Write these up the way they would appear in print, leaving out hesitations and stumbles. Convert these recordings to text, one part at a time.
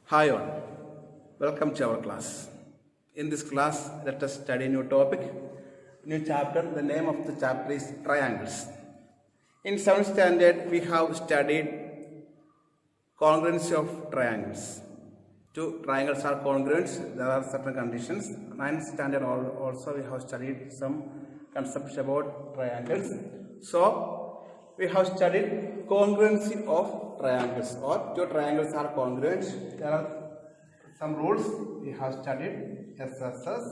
Hi all, welcome to our class. In this class, let us study new topic, new chapter. The name of the chapter is triangles. In 7th standard, we have studied congruency of triangles. Two triangles are congruent. There are certain conditions. 9th standard also we have studied some concepts about triangles. So we have studied congruency of triangles, or two triangles are congruent. There are some rules we have studied: SSS,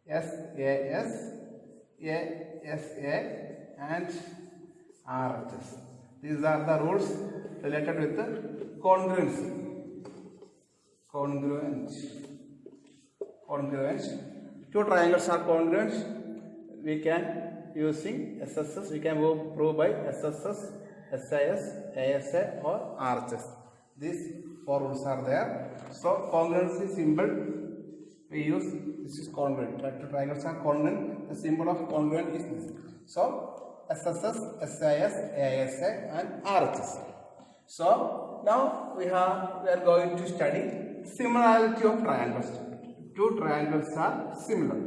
SAS, ASA, and RHS. These are the rules related with the congruency. Congruent. Two triangles are congruent. We can, using SSS, we can prove by SSS, SAS, ASA, or RHS. These four rules are there. So congruency symbol we use. This is congruent. Two triangles are congruent. The symbol of congruent is this. So SSS, SAS, ASA, and RHS. So now we are going to study similarity of triangles. Two triangles are similar.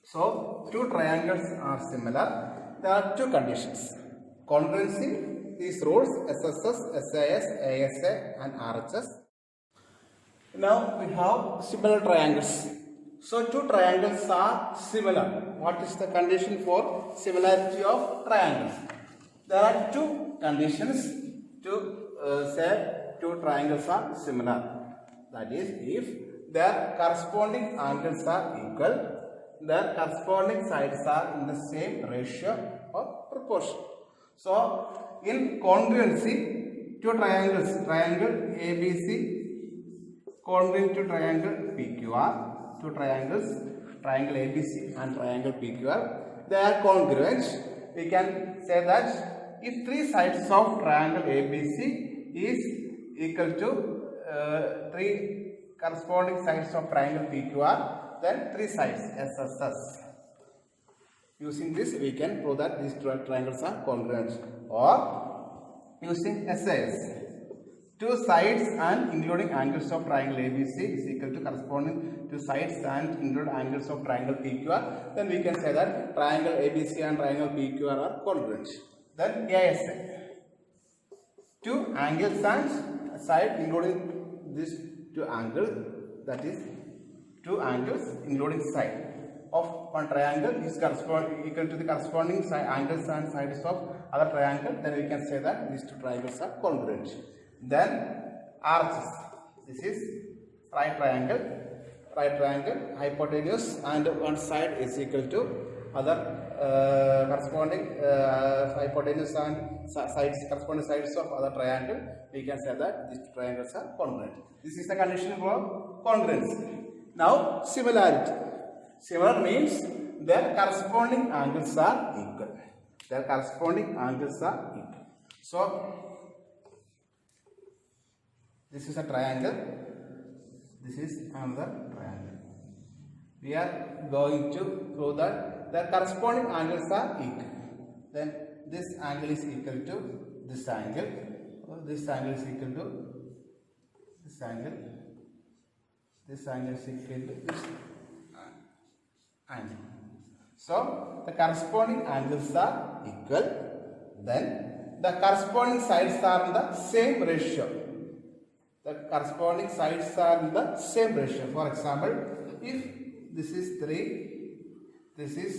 So two triangles are similar. There are two conditions: congruency, these rules SSS, SAS, ASA, and RHS. Now we have similar triangles. So two triangles are similar. What is the condition for similarity of triangles? There are two conditions to say two triangles are similar. That is, if their corresponding angles are equal, their corresponding sides are in the same ratio or proportion. So in congruency, two triangles, triangle ABC congruent to triangle PQR, two triangles, triangle ABC and triangle PQR, they are congruent. We can say that if three sides of triangle ABC is equal to three corresponding sides of triangle PQR, then three sides SSS. Using this, we can prove that these two triangles are congruent. Or using SAS, two sides and including angles of triangle ABC is equal to corresponding to sides and including angles of triangle PQR. Then we can say that triangle ABC and triangle PQR are congruent. Then ASA, two angles and side including these two angles, that is two angles including side of one triangle is equal to the corresponding angles and sides of other triangle. Then we can say that these two triangles are congruent. Then RHS, this is right triangle, hypotenuse, and one side is equal to other corresponding hypotenuse and sides, corresponding sides of other triangle. We can say that these two triangles are congruent. This is the condition for congruency. Now similarity. Similar means their corresponding angles are equal. Their corresponding angles are equal. So this is a triangle. This is another triangle. We are going to prove that their corresponding angles are equal. Then this angle is equal to this angle. This angle is equal to this angle. This angle is equal to this angle. So the corresponding angles are equal. Then the corresponding sides are in the same ratio. The corresponding sides are in the same ratio. For example, if this is 3, this is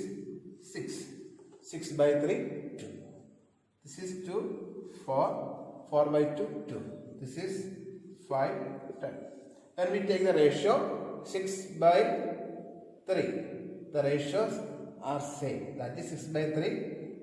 6. 6 by 3, 2. This is 2, 4. 4 by 2, 2. This is 5, 10. When we take the ratio 6 by 3, the ratios are same. That is 6 by 3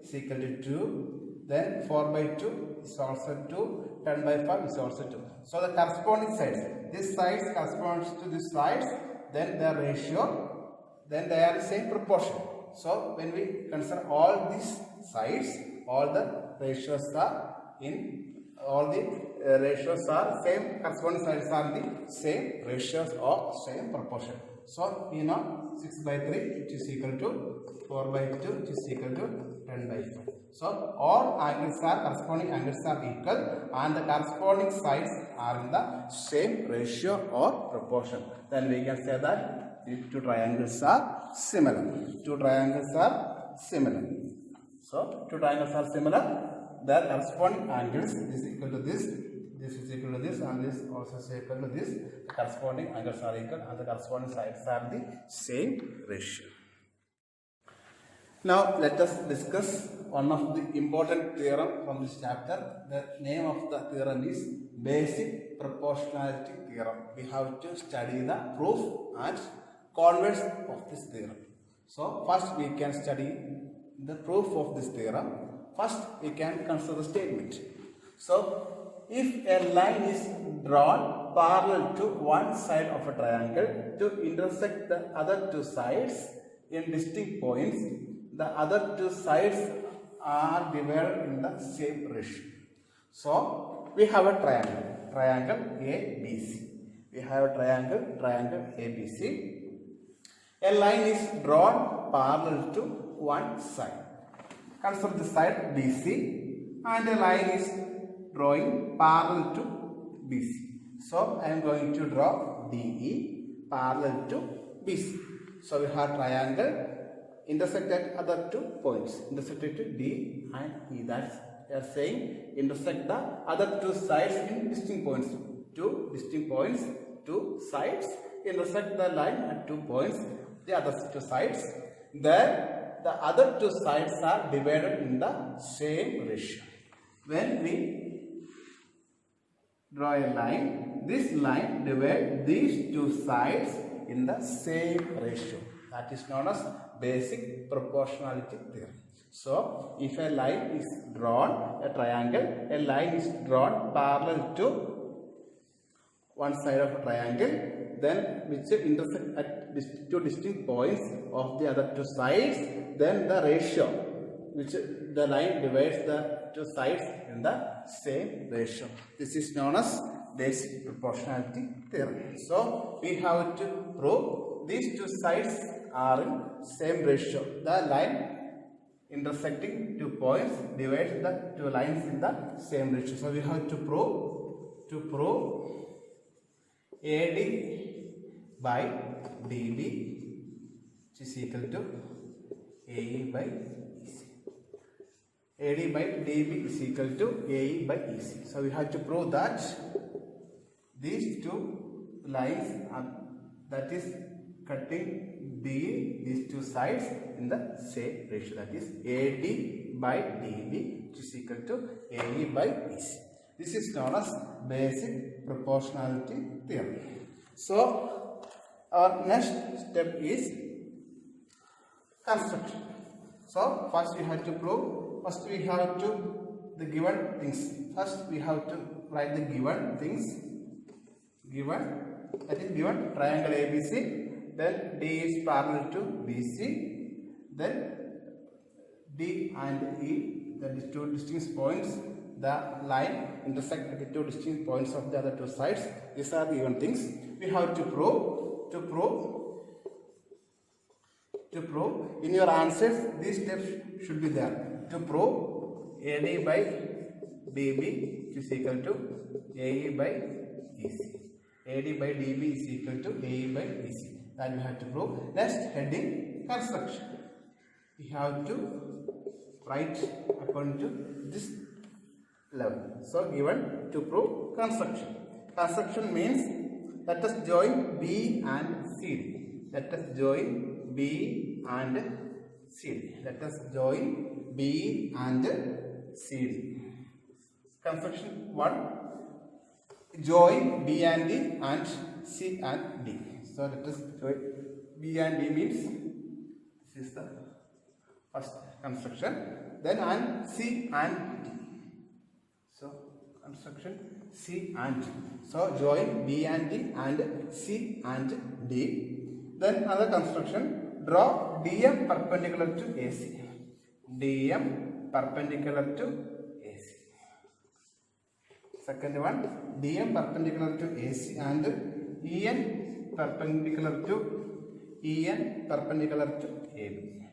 is equal to 2. Then 4 by 2 is also 2. 10 by 5 is also 2. So the corresponding sides, this sides corresponds to this sides, then the ratio, then they are the same proportion. So when we consider all these sides, all the ratios are in, all the ratios are same, corresponding sides are the same ratios or same proportion. So we know 6 by 3 which is equal to 4 by 2 which is equal to 10 by 5. So all angles are corresponding angles are equal and the corresponding sides are in the same ratio or proportion. Then we can say that these two triangles are similar. Two triangles are similar. So two triangles are similar. Their corresponding angles is equal to this. This is equal to this and this also is equal to this. The corresponding angles are equal and the corresponding sides are the same ratio. Now let us discuss one of the important theorem from this chapter. The name of the theorem is basic proportionality theorem. We have to study the proof and converse of this theorem. So first we can study the proof of this theorem. First we can consider the statement. So if a line is drawn parallel to one side of a triangle to intersect the other two sides in distinct points, the other two sides are divided in the same ratio. So we have a triangle ABC. We have a triangle ABC. A line is drawn parallel to one side. Consider the side BC and a line is drawing parallel to BC. So I am going to draw DE parallel to BC. So we have triangle intersect at other two points, intersected to D and E. That's they are saying intersect the other two sides in distinct points. Two distinct points, two sides intersect the line at 2 points, the other two sides. Then the other two sides are divided in the same ratio. When we draw a line, this line divides these two sides in the same ratio. That is known as basic proportionality theorem. So if a line is drawn, a triangle, a line is drawn parallel to one side of a triangle, then which intersect at two distinct points of the other two sides, then the ratio which the line divides the two sides in the same ratio. This is known as basic proportionality theorem. So we have to prove these two sides are in same ratio. The line intersecting 2 points divides the two lines in the same ratio. So we have to prove AD by DB which is equal to AE by EC. AD by DB is equal to AE by EC. So we have to prove that these two lines are, that is cutting these two sides in the same ratio, that is AD by DB which is equal to AE by EC. This is known as basic proportionality theorem. So our next step is construction. So first we have to prove, the given things. First we have to write the given things. That is given triangle ABC. Then D is parallel to BC. Then D and E, that is two distinct points. The line intersect at the two distinct points of the other two sides. These are the given things. We have to prove. To prove in your answers, these steps should be there. To prove AD by DB is equal to AE by EC. AD by DB is equal to AE by EC. That we have to prove. Next heading, construction. We have to write according to this level. So given to prove construction. Construction means let us join B and CD. Let us join B and CD. Let us join B and CD. Construction 1. Join B and D and C and D. So let us join B and D means this is the first construction. Then and C and D. So construction C and D. So join B and D and C and D. Then another construction, draw DM perpendicular to AC. DM perpendicular to AC. Second one, DM perpendicular to AC and EN perpendicular to AB.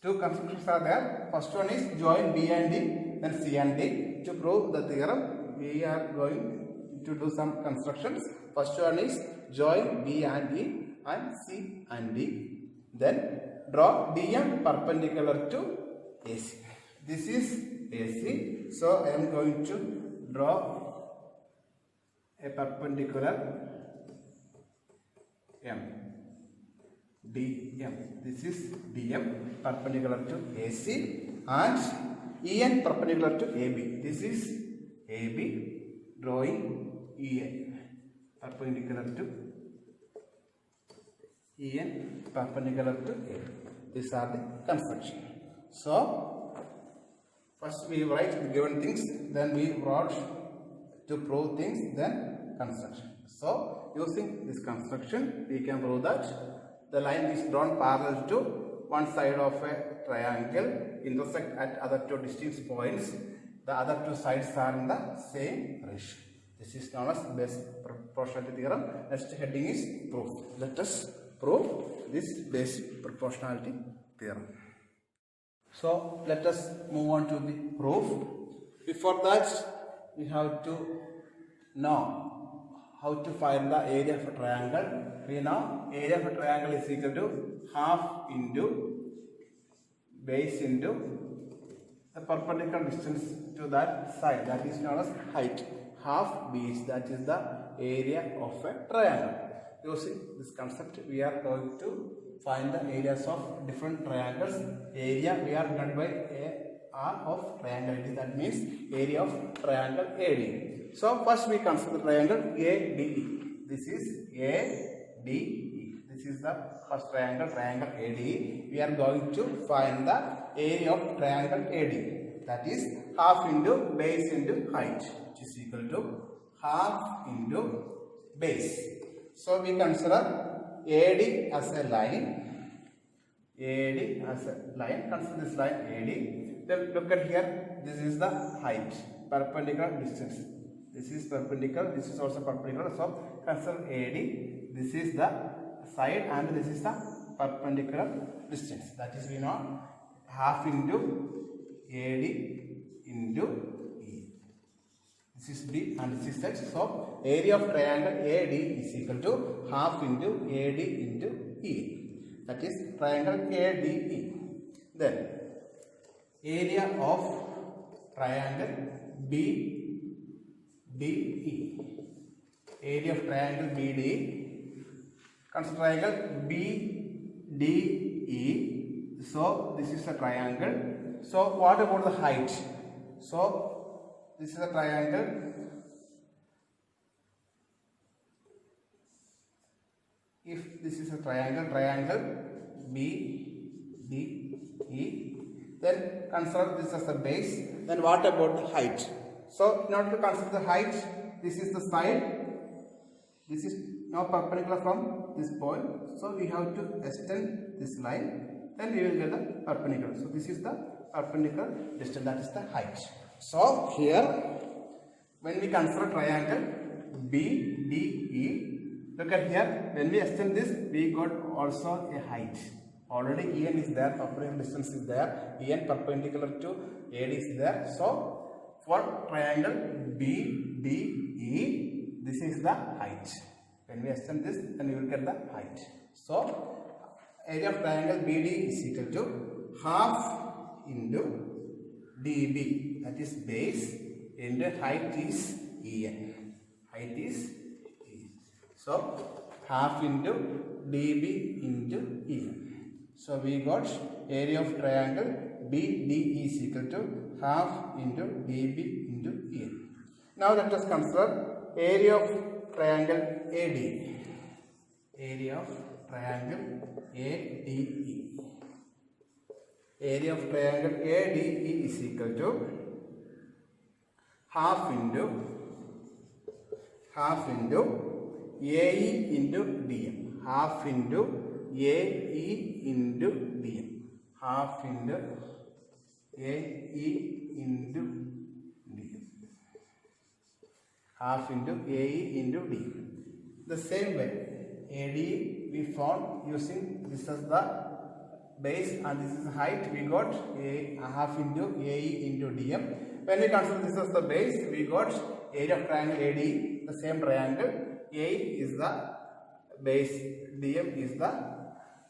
Two constructions are there. First one is join B and D, then C and D. To prove the theorem, we are going to do some constructions. First one is join B and E and C and D. Then draw DM perpendicular to AC. This is AC. So I am going to draw a perpendicular M. DM. This is DM perpendicular to AC and EN perpendicular to AB. This is AB drawing EN perpendicular to EN perpendicular to AB. These are the construction. So first we write the given things, then we write to prove things, then construction. So using this construction we can prove that the line is drawn parallel to one side of a triangle, intersect at other two distinct points. The other two sides are in the same ratio. This is known as basic proportionality theorem. Next heading is proof. Let us prove this basic proportionality theorem. So let us move on to the proof. Before that, we have to know how to find the area of a triangle. We know area of a triangle is equal to half into base into the perpendicular distance to that side, that is known as height. Half base, that is the area of a triangle. Using this concept, we are going to find the areas of different triangles. Area we are done by AR of triangle AD, that means area of triangle AD. So first we consider the triangle ADE. This is ADE. This is the first triangle, triangle ADE. We are going to find the area of triangle AD. That is half into base into height, which is equal to half into base. So we consider AD as a line. AD as a line. Consider this line AD. Then look at here. This is the height, perpendicular distance. This is perpendicular, this is also perpendicular. So consider AD. This is the side and this is the perpendicular distance. That is, we know half into AD into E. This is B and this is H. So area of triangle AD is equal to half into AD into E. That is triangle ADE. Then area of triangle BDE. Area of triangle BDE. Consider triangle BDE. So this is a triangle. So what about the height? So this is a triangle. If this is a triangle BDE, then consider this as the base. Then what about the height? So in order to consider the height, this is the side. This is now perpendicular from this point. So we have to extend this line. Then we will get the perpendicular. So this is the perpendicular distance. That is the height. So here, when we consider triangle BDE, look at here. When we extend this, we got also a height. Already EN is there. Perpendicular distance is there. EN perpendicular to AD is there. So for triangle BDE, this is the height. When we extend this, then we will get the height. So area of triangle BD is equal to half into DB, that is base, into height is EN. Height is EN. So half into DB into EN. So we got area of triangle BDE is equal to half into DB into EN. Now let us consider area of triangle AD. Area of triangle ADE. Area of triangle ADE is equal to half into AE into DM. Half into AE into DM. Half into AE into DM. Half into AE into D. The same way, AD we found using this as the base and this is height. We got a half into AE into DM. When we consider this as the base, we got area of triangle ADE, the same triangle. AE is the base, DM is the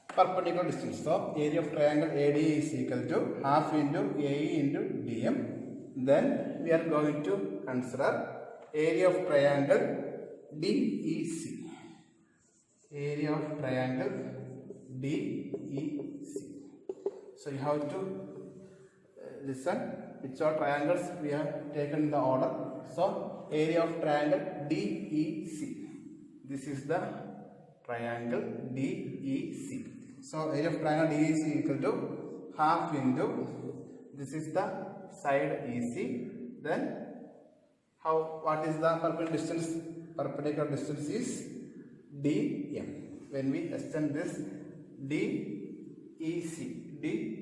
perpendicular distance. So area of triangle ADE is equal to half into AE into DM. Then we are going to consider area of triangle DEC. Area of triangle DEC. So you have to listen which are triangles we have taken in the order. So area of triangle DEC. This is the triangle DEC. So area of triangle DEC equal to half into, this is the side EC. Then what is the perpendicular distance? Perpendicular distance is DM. When we extend this DEC, DEC,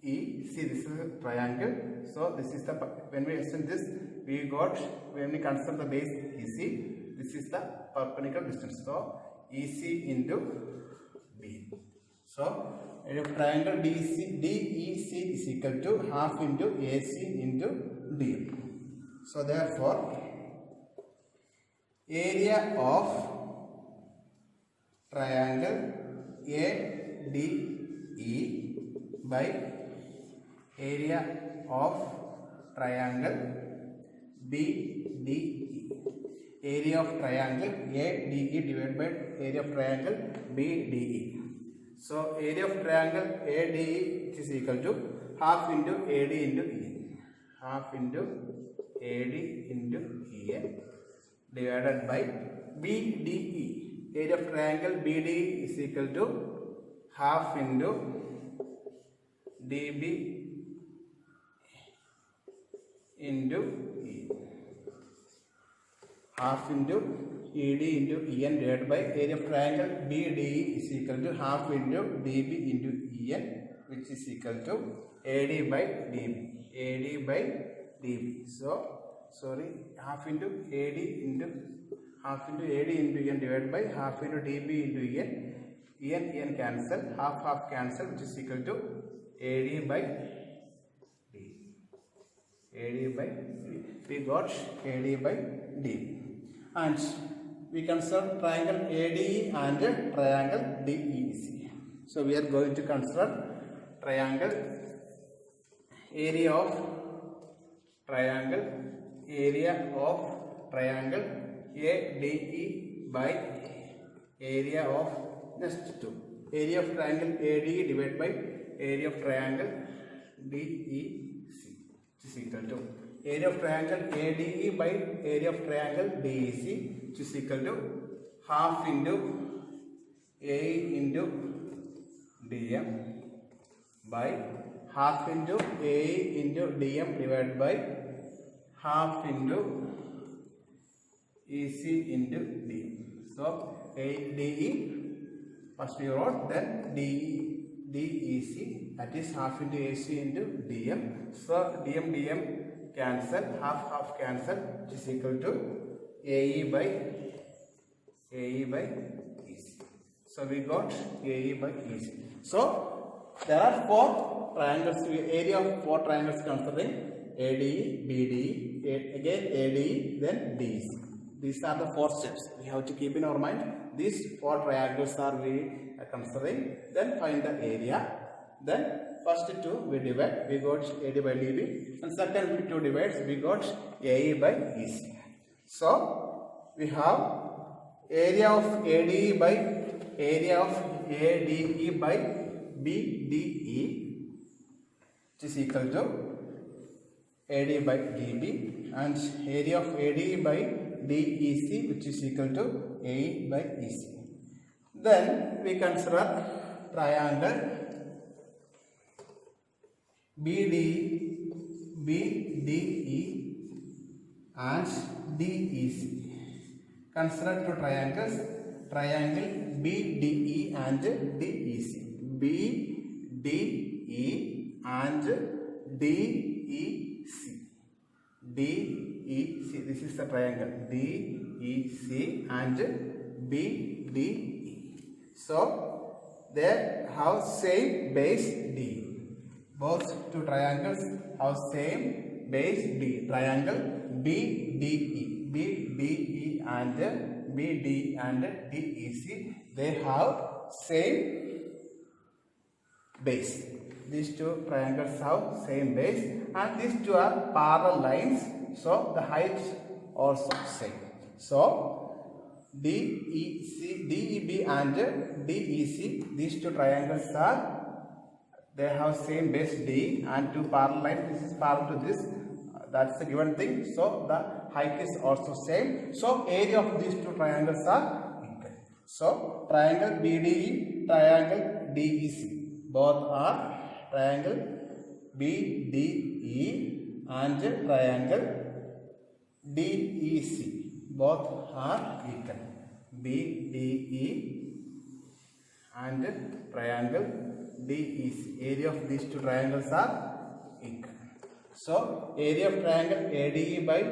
this is a triangle. So this is the, when we extend this, we got, when we consider the base EC, this is the perpendicular distance. So EC into B. So area of triangle DEC is equal to half into AC into DM. So therefore area of triangle ADE by area of triangle BDE. Area of triangle ADE divided by area of triangle BDE. So area of triangle ADE is equal to half into AD into E. Half into AD into EN divided by BDE. Area of triangle BDE is equal to half into DB into E. Half into ED into EN divided by area of triangle BDE is equal to half into DB into EN, which is equal to AD by DB. AD by DB. So half into AD into EN divided by half into DB into EN. EN cancel, half cancel, which is equal to AD by D. AD by D. We got AD by D. And we consider triangle ADE and triangle DEC. So we are going to consider triangle, area of triangle ADE by area of next two. Area of triangle ADE divided by area of triangle DEC, which is equal to area of triangle ADE by area of triangle DEC, which is equal to half into AE into DM by half into AE into DM divided by half into EC into DM. So ADE first we wrote, then DEC, that is half into AC into DM. So DM cancel, half cancel, which is equal to AE by EC. So we got AE by EC. So there are four triangles, area of four triangles considering ADE, BDE, again ADE, then DEC. These are the four steps we have to keep in our mind. These four triangles are we considering. Then find the area. Then first two we divide, we got AD by DB, and second two divides, we got AE by EC. So we have area of ADE by area of ADE by BDE, which is equal to AD by DB, and area of ADE by DEC, which is equal to AE by EC. Then we consider triangle BDE and DEC. Consider two triangles, triangle BDE and DEC. BDE and DEC. DEC, this is the triangle DEC and BDE. So they have same base D. Both two triangles have same base D. Triangle BDE. BDE and BD and DEC, they have same base. These two triangles have same base, and these two are parallel lines, so the height also same. So DEB and DEC, these two triangles are, they have same base D and two parallel lines. This is parallel to this. That's a given thing. So the height is also same. So area of these two triangles are equal. So triangle BDE, triangle DEC, both are triangle BDE and triangle DEC, both are equal. BDE and triangle DEC, area of these two triangles are equal. So area of triangle ADE by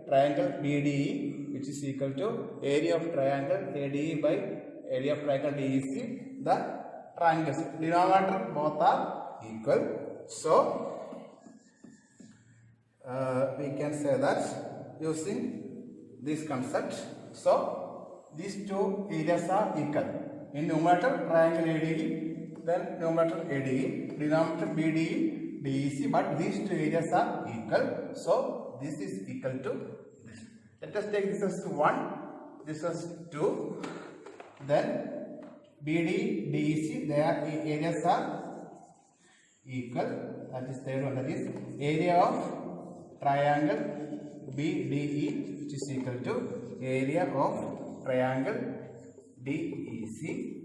triangle BDE, which is equal to area of triangle ADE by area of triangle DEC. The triangles denominator both are equal. So we can say that using this concept. So these two areas are equal. In numerator triangle ADE, then numerator ADE, denominator BDE, DEC, but these two areas are equal. So this is equal to this. Let us take this as 1, this as 2, then BD, DEC, their areas are equal. That is third one, that is area of triangle BDE, which is equal to area of triangle DEC.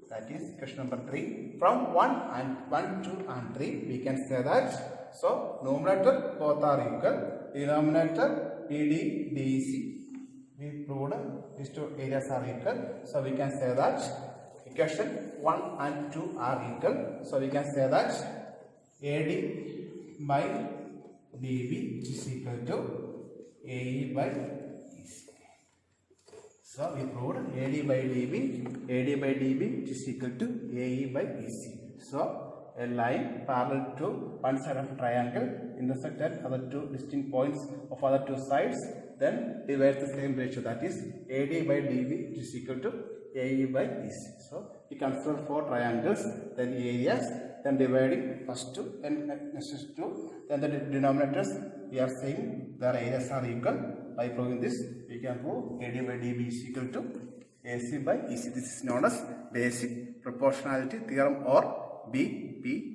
That is question number 3. From 1, 2 and 3 we can say that. So numerator both are equal, denominator BD, DEC, we proved these two areas are equal. So we can say that equation 1 and 2 are equal. So we can say that AD by DB is equal to AE by EC. So we proved AD by DB is equal to AE by EC. So a line parallel to one side of a triangle intersect at other two distinct points of other two sides, then divide the same ratio, that is AD by DB is equal to AE by EC. So we consider 4 triangles, then areas, then dividing first 2, then next 2, then the denominators we are saying their areas are equal. By proving this, we can prove AD by DB is equal to AC by EC. This is known as basic proportionality theorem or BP